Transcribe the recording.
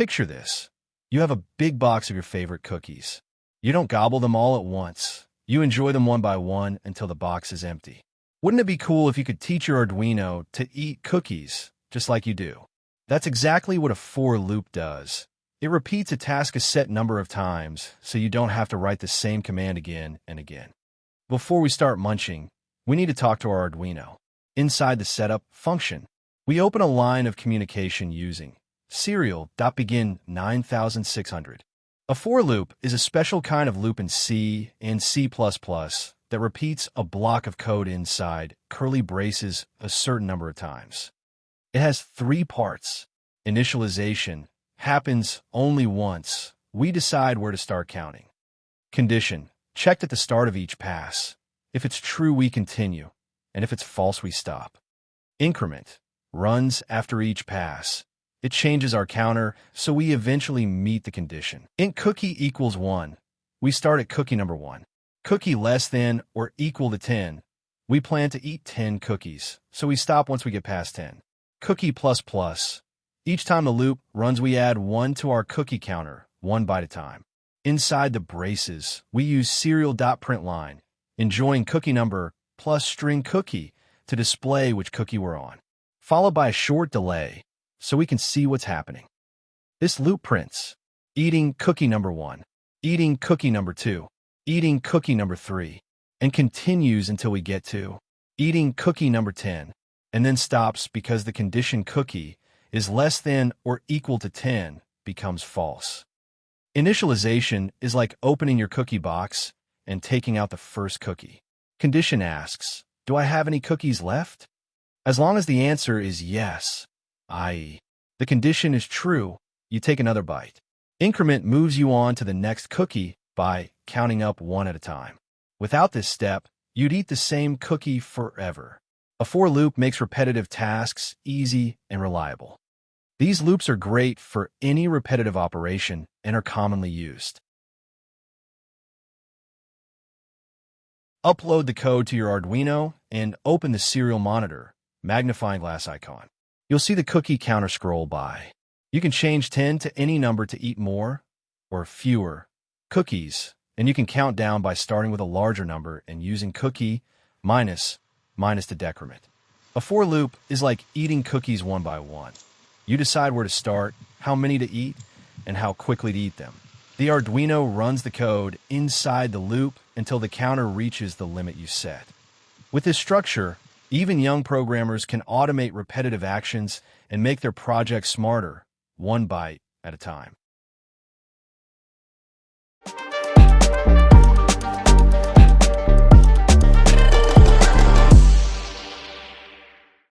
Picture this. You have a big box of your favorite cookies. You don't gobble them all at once. You enjoy them one by one until the box is empty. Wouldn't it be cool if you could teach your Arduino to eat cookies just like you do? That's exactly what a for loop does. It repeats a task a set number of times, so you don't have to write the same command again and again. Before we start munching, we need to talk to our Arduino. Inside the setup function, we open a line of communication using serial.begin 9600. A for loop is a special kind of loop in C and C++ that repeats a block of code inside curly braces a certain number of times. It has 3 parts. Initialization happens only once we decide where to start counting. Condition, checked at the start of each pass. If it's true, we continue, and if it's false, we stop. Increment runs after each pass. It changes our counter, so we eventually meet the condition. Int cookie equals 1. We start at cookie number 1. Cookie less than or equal to 10. We plan to eat 10 cookies, so we stop once we get past 10. Cookie plus plus. Each time the loop runs, we add 1 to our cookie counter, 1 byte at a time. Inside the braces, we use serial.println, enjoying cookie number plus string cookie to display which cookie we're on, followed by a short delay so we can see what's happening. This loop prints eating cookie number 1, eating cookie number 2, eating cookie number 3, and continues until we get to eating cookie number 10, and then stops because the condition cookie is less than or equal to 10 becomes false. Initialization is like opening your cookie box and taking out the first cookie. Condition asks, do I have any cookies left? As long as the answer is yes, i.e., the condition is true, you take another bite. Increment moves you on to the next cookie by counting up 1 at a time. Without this step, you'd eat the same cookie forever. A for loop makes repetitive tasks easy and reliable. These loops are great for any repetitive operation and are commonly used. Upload the code to your Arduino and open the serial monitor magnifying glass icon. You'll see the cookie counter scroll by. You can change 10 to any number to eat more or fewer cookies, and you can count down by starting with a larger number and using cookie minus to decrement. A for loop is like eating cookies one by one. You decide where to start, how many to eat, and how quickly to eat them. The Arduino runs the code inside the loop until the counter reaches the limit you set. With this structure, even young programmers can automate repetitive actions and make their projects smarter, 1 byte at a time.